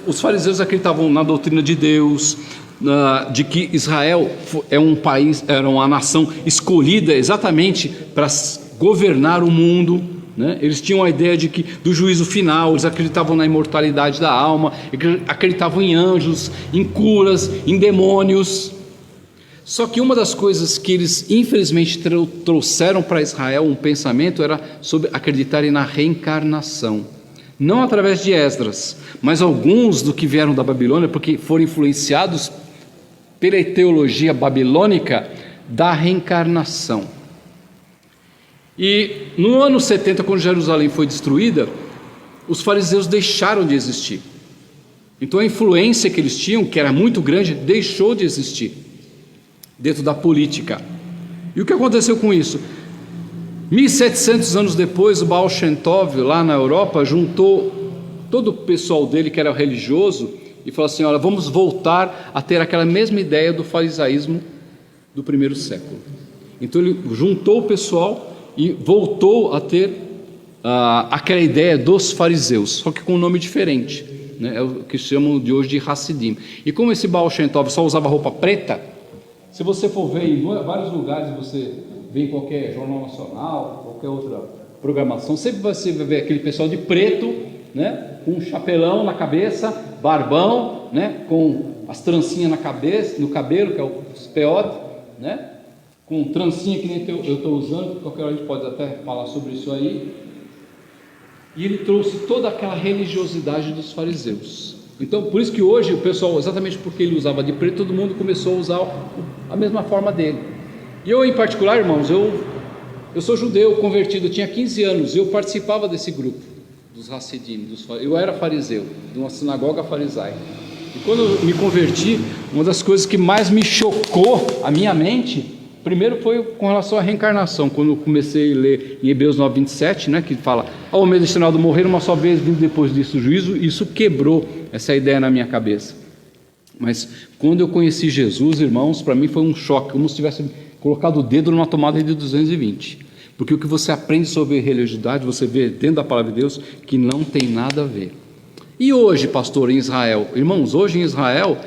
Os fariseus acreditavam na doutrina de Deus, de que Israel é um país, era uma nação escolhida exatamente para governar o mundo, né? Eles tinham a ideia do juízo final, eles acreditavam na imortalidade da alma, acreditavam em anjos, em curas, em demônios. Só que uma das coisas que eles infelizmente trouxeram para Israel, um pensamento, era sobre acreditarem na reencarnação. Não através de Esdras, mas alguns do que vieram da Babilônia, porque foram influenciados pela teologia babilônica da reencarnação. E no ano 70, quando Jerusalém foi destruída, os fariseus deixaram de existir. Então a influência que eles tinham, que era muito grande, deixou de existir dentro da política. E o que aconteceu com isso? 1700 anos depois, o Baal Shem Tov, lá na Europa, juntou todo o pessoal dele que era religioso e falou assim: olha, vamos voltar a ter aquela mesma ideia do farisaísmo do primeiro século. Então ele juntou o pessoal e voltou a ter aquela ideia dos fariseus, só que com um nome diferente, né? É o que chamam de hoje de Hassidim. E como esse Baal Shem Tov só usava roupa preta, se você for ver em vários lugares, você vê em qualquer jornal nacional, qualquer outra programação, sempre você vai ver aquele pessoal de preto, né, com um chapelão na cabeça, barbão, né, com as trancinhas na cabeça, no cabelo, que é o peote, né, com trancinha que nem eu estou usando, qualquer hora a gente pode até falar sobre isso aí. E ele trouxe toda aquela religiosidade dos fariseus. Então, por isso que hoje o pessoal, exatamente porque ele usava de preto, todo mundo começou a usar a mesma forma dele. E eu, em particular, irmãos, eu sou judeu convertido, eu tinha 15 anos, e eu participava desse grupo dos Hassidim, eu era fariseu, de uma sinagoga farisaica. E quando eu me converti, uma das coisas que mais me chocou a minha mente, primeiro foi com relação à reencarnação, quando eu comecei a ler em Hebreus 9:27, né, que fala: ao homem destinado a morrer uma só vez, vindo depois disso o juízo. Isso quebrou essa ideia na minha cabeça. Mas quando eu conheci Jesus, irmãos, para mim foi um choque, como se tivesse colocado o dedo numa tomada de 220, porque o que você aprende sobre religiosidade, você vê dentro da palavra de Deus que não tem nada a ver. E hoje, pastor, em Israel, irmãos, hoje em Israel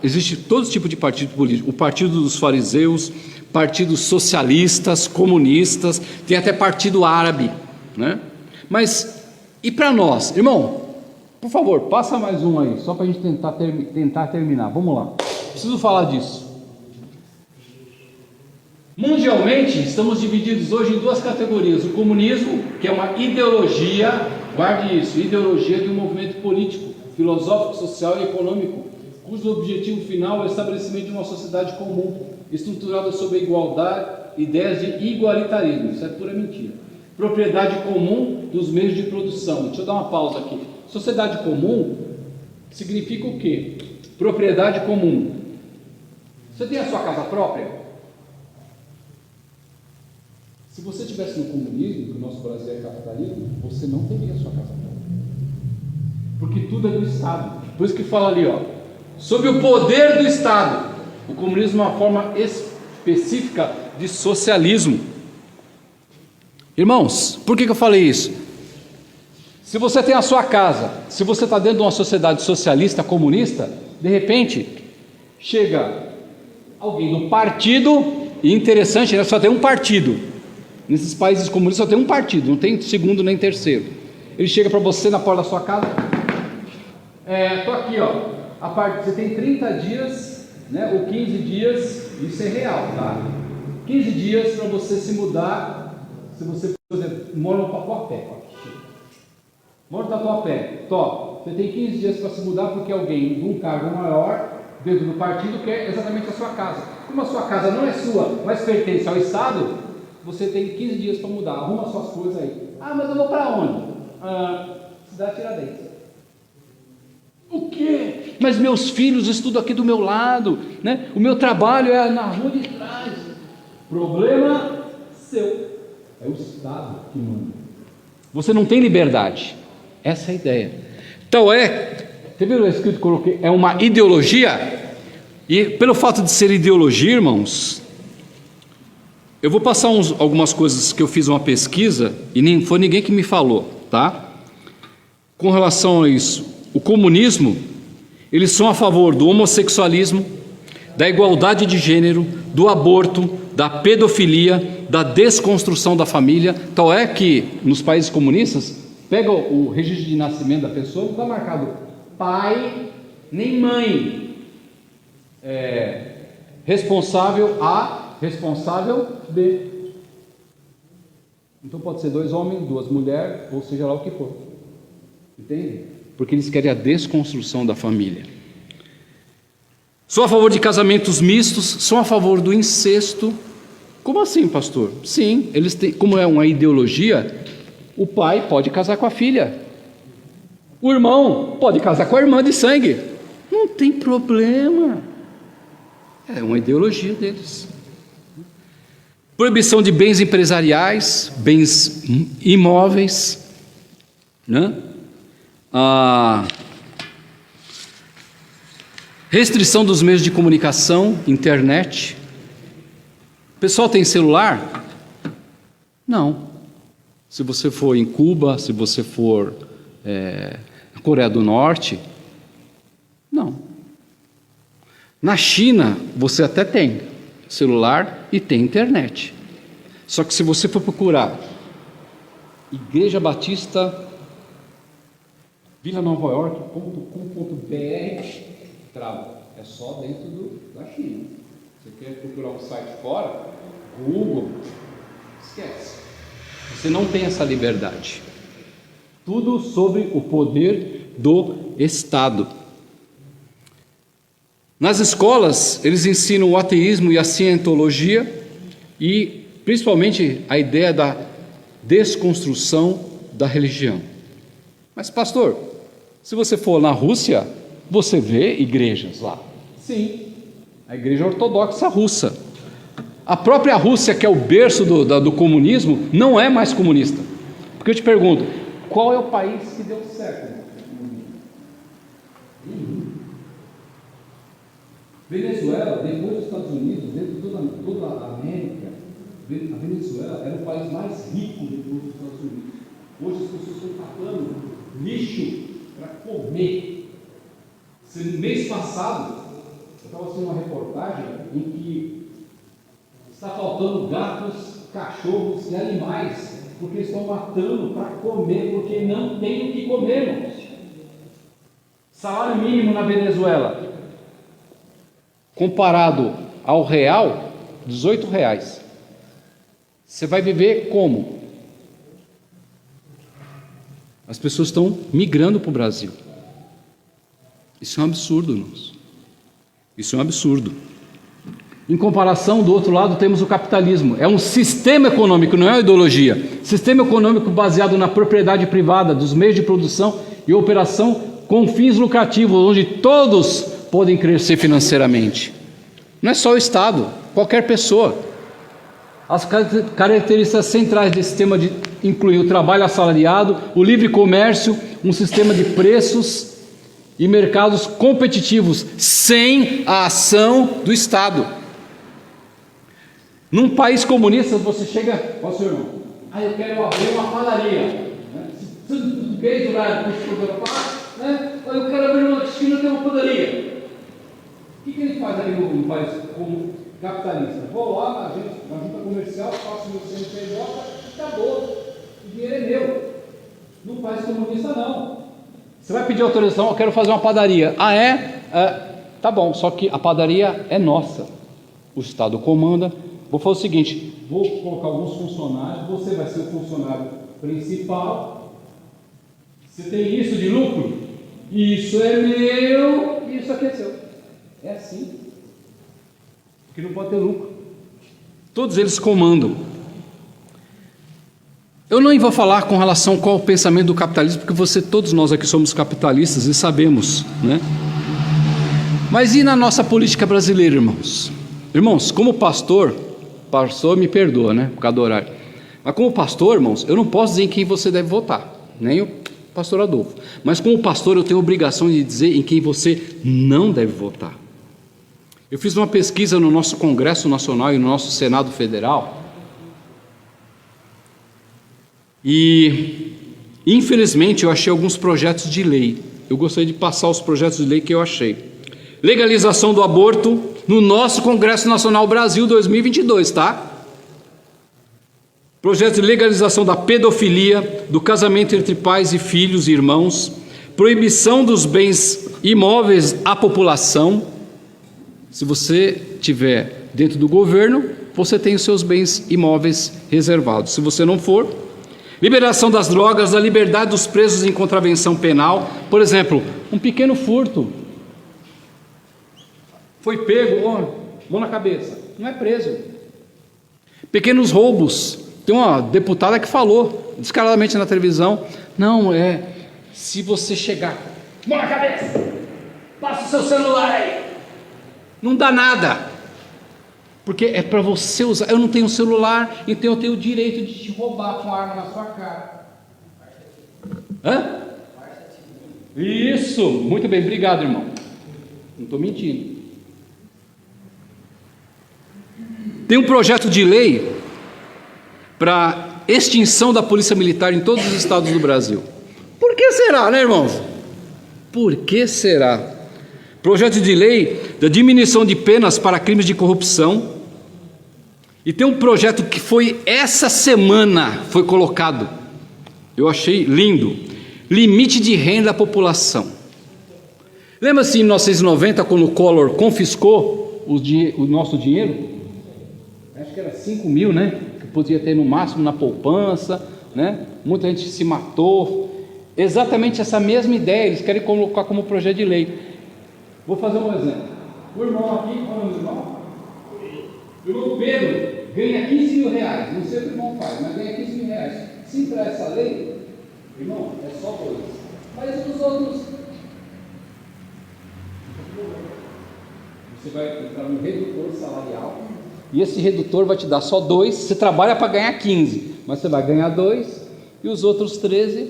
existe todo tipo de partido político, o partido dos fariseus, partidos socialistas, comunistas, tem até partido árabe, né? Mas, e para nós, irmão, por favor, passa mais um aí, só para a gente tentar terminar, vamos lá, preciso falar disso. Mundialmente, estamos divididos hoje em duas categorias: o comunismo, que é uma ideologia, guarde isso, ideologia de um movimento político, filosófico, social e econômico, cujo objetivo final é o estabelecimento de uma sociedade comum, estruturada sobre a igualdade, ideias de igualitarismo. Isso é pura mentira. Propriedade comum dos meios de produção. Deixa eu dar uma pausa aqui. Sociedade comum significa o quê? Propriedade comum. Você tem a sua casa própria? Se você estivesse no comunismo, que o nosso Brasil é capitalismo, você não teria a sua casa própria, porque tudo é do Estado. Por isso que fala ali, ó, sobre o poder do Estado. O comunismo é uma forma específica de socialismo. Irmãos, por que eu falei isso? Se você tem a sua casa, se você está dentro de uma sociedade socialista, comunista, de repente, chega alguém do partido, e interessante, né? Só tem um partido. Nesses países comunistas só tem um partido, não tem segundo nem terceiro. Ele chega para você na porta da sua casa, estou aqui, você tem 30 dias, né, ou 15 dias, isso é real, tá? 15 dias para você se mudar, se você, por exemplo, mora no Tatuapé, mora no Tatuapé, você tem 15 dias para se mudar porque alguém de um cargo maior, dentro do partido, quer exatamente a sua casa. Como a sua casa não é sua, mas pertence ao Estado, você tem 15 dias para mudar, arruma suas coisas aí. Ah, mas eu vou para onde? Cidade Tiradentes. O quê? Mas meus filhos estudam aqui do meu lado, né? O meu trabalho é na rua de trás. Problema seu. É o Estado que manda. Você não tem liberdade. Essa é a ideia. Então você viu o escrito que eu coloquei? É uma ideologia. E pelo fato de ser ideologia, irmãos, eu vou passar algumas coisas que eu fiz uma pesquisa e nem foi ninguém que me falou, tá? Com relação a isso, o comunismo, eles são a favor do homossexualismo, da igualdade de gênero, do aborto, da pedofilia, da desconstrução da família. Tal é que nos países comunistas, pega o registro de nascimento da pessoa, não está marcado pai nem mãe, responsável A, responsável B. Então pode ser 2 homens, 2 mulheres, ou seja lá o que for. Entende? Porque eles querem a desconstrução da família. Sou a favor de casamentos mistos, sou a favor do incesto. Como assim, pastor? Sim, eles têm, como é uma ideologia, o pai pode casar com a filha, o irmão pode casar com a irmã de sangue, não tem problema, é uma ideologia deles. Proibição de bens empresariais, bens imóveis, né? Restrição dos meios de comunicação, internet. O pessoal tem celular? Não. Se você for em Cuba, se você for na Coreia do Norte, não. Na China, você até tem celular e tem internet. Só que se você for procurar Igreja Batista Vila Nova York.com.br, trava. É só dentro da China. Você quer procurar um site fora, Google, esquece. Você não tem essa liberdade. Tudo sobre o poder do Estado. Nas escolas, eles ensinam o ateísmo e a cientologia e, principalmente, a ideia da desconstrução da religião. Mas, pastor, se você for na Rússia, você vê igrejas lá. Sim, a igreja ortodoxa russa. A própria Rússia, que é o berço do comunismo, não é mais comunista. Porque eu te pergunto, qual é o país que deu certo? Venezuela, depois dos Estados Unidos, dentro de toda a América, a Venezuela era o país mais rico depois dos Estados Unidos. Hoje as pessoas estão catando lixo para comer. No mês passado, eu estava assistindo uma reportagem em que está faltando gatos, cachorros e animais, porque estão matando para comer, porque não tem o que comer, irmãos. Salário mínimo na Venezuela, comparado ao real, R$18. Você vai viver como? As pessoas estão migrando para o Brasil. Isso é um absurdo, irmãos. Isso é um absurdo. Em comparação, do outro lado, temos o capitalismo. É um sistema econômico, não é uma ideologia. Sistema econômico baseado na propriedade privada dos meios de produção e operação com fins lucrativos, onde todos podem crescer financeiramente. Não é só o Estado, qualquer pessoa. As características centrais desse sistema incluem o trabalho assalariado, o livre comércio, um sistema de preços e mercados competitivos, sem a ação do Estado. Num país comunista, você chega, ó, seu irmão, eu quero abrir uma padaria, né? Se português, horário, né? Eu quero abrir uma esquina, tem uma padaria. O que ele faz ali no país como capitalista? Vou lá na junta comercial, faço meu CNPJ, acabou. O dinheiro é meu. No país comunista, não. Você vai pedir autorização, eu quero fazer uma padaria. Tá bom, só que a padaria é nossa. O Estado comanda. Vou fazer o seguinte: vou colocar alguns funcionários, você vai ser o funcionário principal. Você tem isso de lucro? Isso é meu, e isso aqui é seu. É assim. Porque não pode ter lucro. Todos eles comandam. Eu não vou falar com relação qual o pensamento do capitalismo, porque todos nós aqui somos capitalistas e sabemos, né? Mas e na nossa política brasileira, irmãos? Irmãos, como pastor me perdoa, né? Por causa do horário. Mas como pastor, irmãos, eu não posso dizer em quem você deve votar, nem o pastor Adolfo. Mas como pastor, eu tenho a obrigação de dizer em quem você não deve votar. Eu fiz uma pesquisa no nosso Congresso Nacional e no nosso Senado Federal. E, infelizmente, eu achei alguns projetos de lei. Eu gostaria de passar os projetos de lei que eu achei. Legalização do aborto no nosso Congresso Nacional Brasil 2022, tá? Projeto de legalização da pedofilia, do casamento entre pais e filhos e irmãos, proibição dos bens imóveis à população. Se você estiver dentro do governo, você tem os seus bens imóveis reservados. Se você não for, liberação das drogas, a liberdade dos presos em contravenção penal. Por exemplo, um pequeno furto, foi pego, mão na cabeça, não é preso. Pequenos roubos, tem uma deputada que falou descaradamente na televisão, se você chegar, mão na cabeça, passa o seu celular aí, não dá nada, porque é para você usar. Eu não tenho celular, então eu tenho o direito de te roubar com arma na sua cara. Isso, muito bem, obrigado, irmão. Não estou mentindo. Tem um projeto de lei para extinção da polícia militar em todos os estados do Brasil. Por que será, né, irmãos? Por que será? Projeto de lei da diminuição de penas para crimes de corrupção. E tem um projeto que foi essa semana, foi colocado, eu achei lindo, limite de renda à população. Lembra-se em 1990, quando o Collor confiscou o nosso dinheiro? Acho que era 5 mil, né? Que podia ter no máximo na poupança, né? Muita gente se matou. Exatamente essa mesma ideia, eles querem colocar como projeto de lei. Vou fazer um exemplo. O irmão aqui, olha o irmão. O irmão Pedro ganha 15 mil reais. Não sei o que o irmão faz, mas ganha 15 mil reais. Se entrar essa lei, irmão, é só 2. Mas os outros, você vai entrar no redutor salarial. E esse redutor vai te dar só 2. Você trabalha para ganhar 15, mas você vai ganhar 2. E os outros 13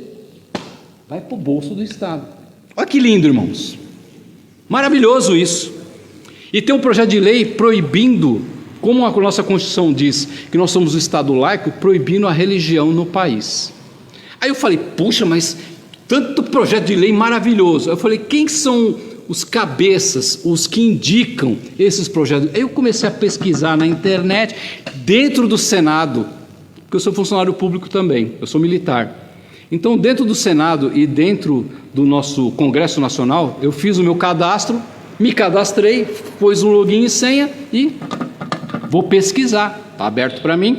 vai para o bolso do Estado. Olha que lindo, irmãos. Maravilhoso isso. E tem um projeto de lei proibindo, como a nossa Constituição diz, que nós somos um Estado laico, proibindo a religião no país. Aí eu falei, puxa, mas tanto projeto de lei maravilhoso. Eu falei, quem são os cabeças, os que indicam esses projetos? Aí eu comecei a pesquisar na internet, dentro do Senado, porque eu sou funcionário público também, eu sou militar. Então, dentro do Senado e dentro do nosso Congresso Nacional, eu fiz o meu cadastro, me cadastrei, pus um login e senha e vou pesquisar. Está aberto para mim.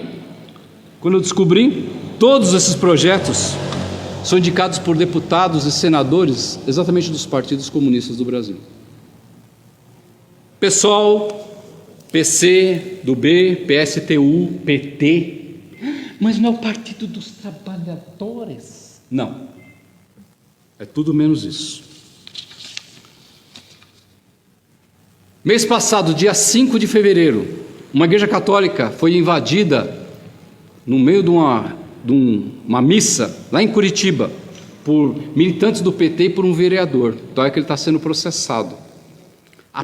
Quando eu descobri, todos esses projetos são indicados por deputados e senadores exatamente dos partidos comunistas do Brasil. PSOL, PC, do B, PSTU, PT. Mas não é o Partido dos Trabalhadores. Não. É tudo menos isso. Mês passado, dia 5 de fevereiro, uma igreja católica foi invadida no meio de uma missa, lá em Curitiba, por militantes do PT e por um vereador. Então é que ele está sendo processado.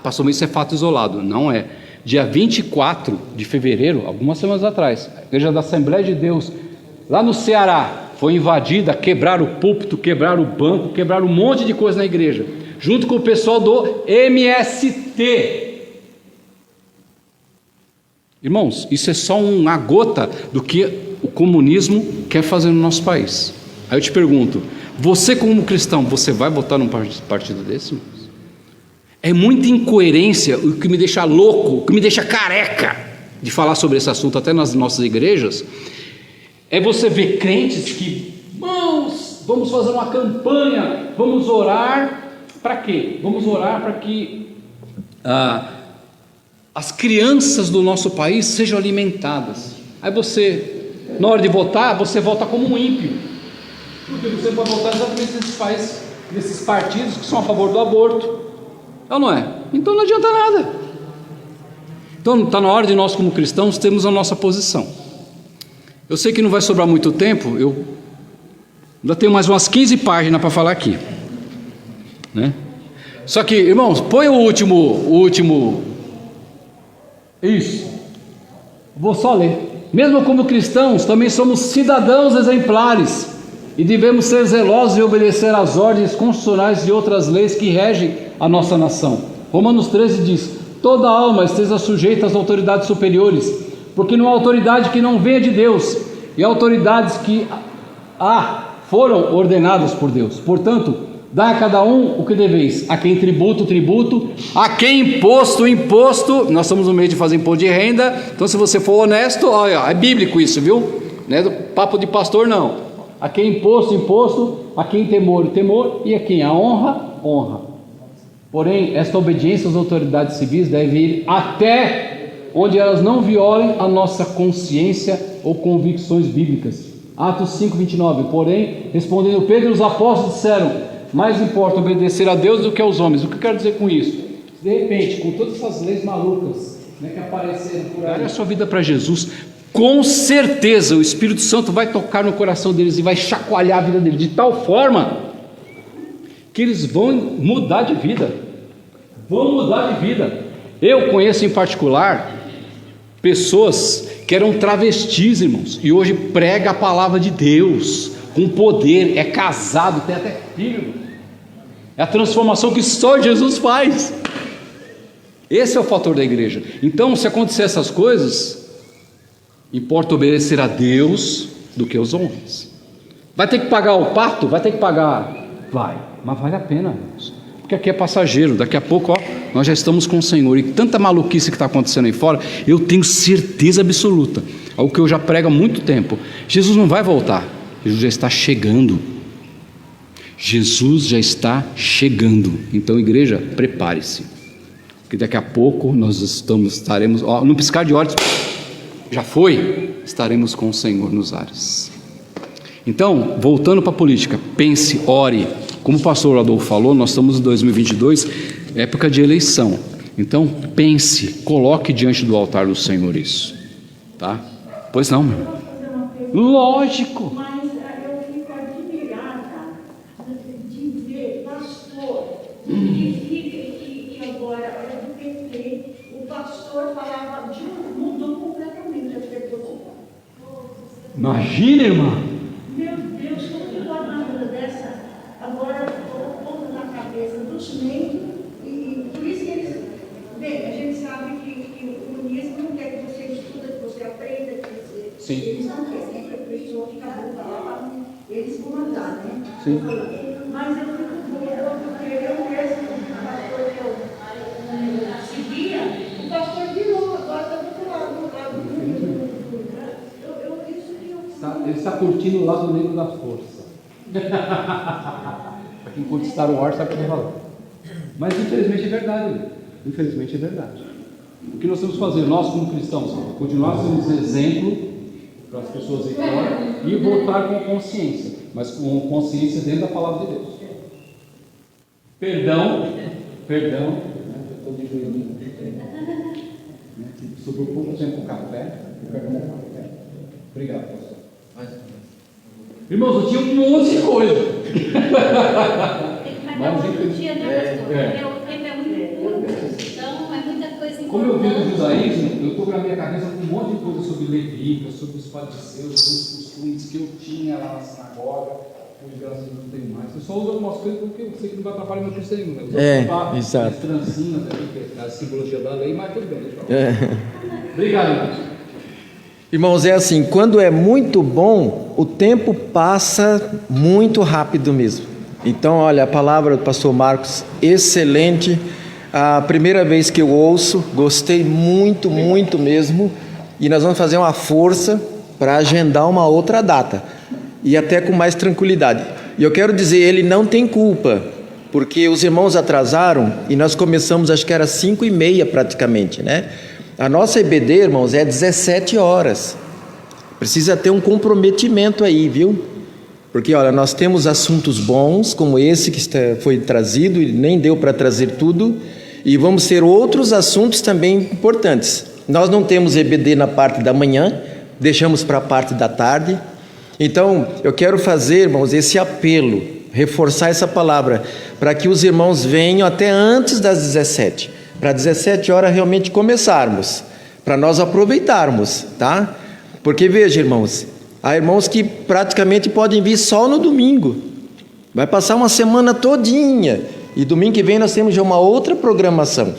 Pastor, mas isso é fato isolado. Não é. Dia 24 de fevereiro, algumas semanas atrás, a igreja da Assembleia de Deus lá no Ceará, foi invadida, quebraram o púlpito, quebraram o banco, quebraram um monte de coisa na igreja, junto com o pessoal do MST. Irmãos, isso é só uma gota do que o comunismo quer fazer no nosso país. Aí eu te pergunto, você como cristão, você vai votar num partido desse? É muita incoerência, o que me deixa louco, o que me deixa careca de falar sobre esse assunto até nas nossas igrejas, é você ver crentes que, irmãos, vamos fazer uma campanha, vamos orar, para quê? Vamos orar para que as crianças do nosso país sejam alimentadas. Aí você, na hora de votar, você vota como um ímpio, porque você pode votar exatamente nesses partidos que são a favor do aborto, ou não é? Então não adianta nada. Então está na hora de nós como cristãos termos a nossa posição. Eu sei que não vai sobrar muito tempo, eu ainda tenho mais umas 15 páginas para falar aqui, né? Só que, irmãos, põe o último. Isso. Vou só ler. Mesmo como cristãos, também somos cidadãos exemplares e devemos ser zelosos e obedecer às ordens constitucionais e outras leis que regem a nossa nação. Romanos 13 diz: toda alma esteja sujeita às autoridades superiores, porque não há autoridade que não venha de Deus, e autoridades que foram ordenadas por Deus. Portanto, dá a cada um o que deveis, a quem tributo, tributo, a quem imposto, imposto. Nós estamos no meio de fazer imposto de renda, então se você for honesto, olha, é bíblico isso, viu? Não é do papo de pastor não. A quem imposto, imposto, a quem temor, temor, e a quem a honra, honra. Porém, esta obediência às autoridades civis deve ir até onde elas não violem a nossa consciência ou convicções bíblicas. Atos 5:29. Porém, respondendo Pedro, os apóstolos disseram: mais importa obedecer a Deus do que aos homens. O que eu quero dizer com isso? De repente, com todas essas leis malucas, né, que apareceram por aí, a sua vida para Jesus, com certeza o Espírito Santo vai tocar no coração deles e vai chacoalhar a vida deles de tal forma que eles vão mudar de vida. Vão mudar de vida. Eu conheço em particular pessoas que eram travestis, irmãos, e hoje prega a palavra de Deus com poder, é casado, tem até filho. É a transformação que só Jesus faz. Esse é o fator da igreja. Então, se acontecer essas coisas, importa obedecer a Deus do que aos homens. Vai ter que pagar o pato? Vai ter que pagar? Vai, mas vale a pena, irmãos, porque aqui é passageiro. Daqui a pouco, nós já estamos com o Senhor, e tanta maluquice que está acontecendo aí fora, eu tenho certeza absoluta, algo que eu já prego há muito tempo: Jesus não vai voltar, Jesus já está chegando. Jesus já está chegando. Então, igreja, prepare-se, porque daqui a pouco nós estaremos, no piscar de olhos, já foi, estaremos com o Senhor nos ares. Então, voltando para a política, pense, ore. Como o pastor Adolfo falou, nós estamos em 2022, época de eleição. Então, pense, coloque diante do altar do Senhor isso, tá? Pois não, meu irmão. Lógico. Mas eu fico admirada de ver pastor que agora é do PT. O pastor falava mudou completamente a pergunta. Imagina, irmã. Meu Deus, como uma maneira dessa agora pondo na cabeça dos meios, e por isso que eles, bem, a gente sabe que o comunismo não quer que você estude, que você aprenda, que você, sim, eles não querem que a pessoa fique boca lá, eles comandar, né? Sim. Mas eu fico boa, porque eu mesmo, o pastor que eu seguia, o pastor virou, agora está do outro lado do mundo. Isso que eu... Ele está curtindo o lado negro da força. Para quem curte Star Wars sabe o que eu falo. Mas infelizmente é verdade. Infelizmente é verdade. O que nós temos que fazer, nós como cristãos, continuar sendo exemplo para as pessoas aí fora e votar com consciência, mas com consciência dentro da palavra de Deus. Perdão, estou de joelhinho. Sobrou pouco tempo o café. Eu quero tomar um café. Obrigado, pastor. Irmãos, eu tinha um monte de coisa. Tem que marcar outro dia, né, pastor? Porque o tempo é muito curto, então é muita coisa como eu vim do judaísmo, eu estou na minha cabeça com um monte de coisa sobre Levíticos, sobre os fariseus, sobre os costumes que eu tinha lá na sinagoga, hoje graças a Deus não tenho mais. Eu só uso algumas coisas porque eu sei que não vai atrapalhar meu cristianismo. Exato. As trancinhas ali, que é a simbologia da lei, mas tudo bem, deixa eu Obrigado, irmãos. Irmãos, é assim, quando é muito bom, o tempo passa muito rápido mesmo. Então, olha, a palavra do pastor Marcos, excelente. A primeira vez que eu ouço, gostei muito, muito mesmo. E nós vamos fazer uma força para agendar uma outra data. E até com mais tranquilidade. E eu quero dizer, ele não tem culpa, porque os irmãos atrasaram e nós começamos, acho que era 5h30 praticamente, né? A nossa EBD, irmãos, é 17 horas. Precisa ter um comprometimento aí, viu? Porque, olha, nós temos assuntos bons, como esse que foi trazido, e nem deu para trazer tudo, e vamos ter outros assuntos também importantes. Nós não temos EBD na parte da manhã, deixamos para a parte da tarde. Então, eu quero fazer, irmãos, esse apelo, reforçar essa palavra, para que os irmãos venham até antes das 17, para 17 horas realmente começarmos, para nós aproveitarmos, tá? Porque veja, irmãos, há irmãos que praticamente podem vir só no domingo, vai passar uma semana todinha, e domingo que vem nós temos já uma outra programação,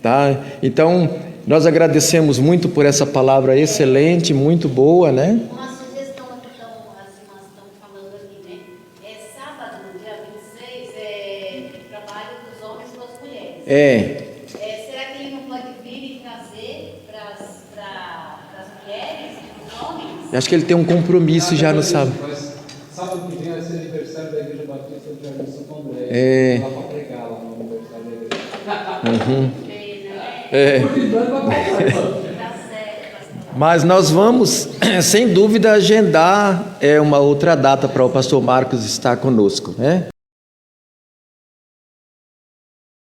tá? Então, nós agradecemos muito por essa palavra excelente, muito boa, né? Uma sugestão que as irmãs estão falando aqui, né? Sábado, dia 26, trabalho dos homens com as mulheres. Será que ele não pode vir e trazer para as mulheres, para os homens? Acho que ele tem um compromisso já no sábado. Mas sábado que vem vai ser aniversário da Igreja Batista de Jardim Santo André. Lá para pregar lá no aniversário da igreja. Mas nós vamos, sem dúvida, agendar uma outra data para o pastor Marcos estar conosco, né?